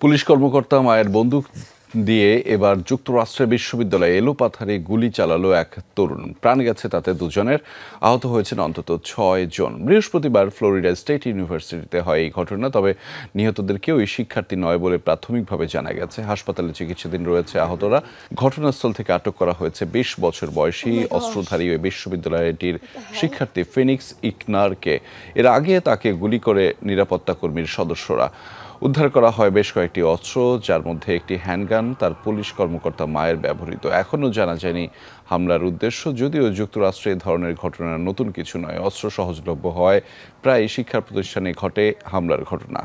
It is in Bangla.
পুলিশ কর্মকর্তা মায়ের বন্দুক দিয়ে এবার যুক্তরাষ্ট্রের বিশ্ববিদ্যালয়ে এলোপাথারি গুলি চালালো এক তরুণ। প্রাণ গেছে তাতে দুজনের, আহত হয়েছেন অন্তত ৬ জন। বৃহস্পতিবার ফ্লোরিডা স্টেট ইউনিভার্সিটিতে হয় এই ঘটনা। তবে নিহতদের কেউই শিক্ষার্থী নয় বলে প্রাথমিকভাবে জানা গেছে। হাসপাতালে চিকিৎসাধীন রয়েছে আহতরা। ঘটনাস্থল থেকে আটক করা হয়েছে ২০ বছর বয়সী অস্ত্রধারী ওই বিশ্ববিদ্যালয়টির শিক্ষার্থী ফিনিক্স ইকনারকে। এর আগে তাকে গুলি করে নিরাপত্তা কর্মীর সদস্যরা। উদ্ধার করা হয় বেশ কয়েকটি অস্ত্র, যার মধ্যে একটি হ্যান্ডগান তার পুলিশ কর্মকর্তা মায়ের ব্যবহৃত। এখনও জানা যায়নি হামলার উদ্দেশ্য। যদিও যুক্তরাষ্ট্রে এই ধরনের ঘটনা নতুন কিছু নয়, অস্ত্র সহজলভ্য হয়, প্রায় শিক্ষা প্রতিষ্ঠানে ঘটে হামলার ঘটনা।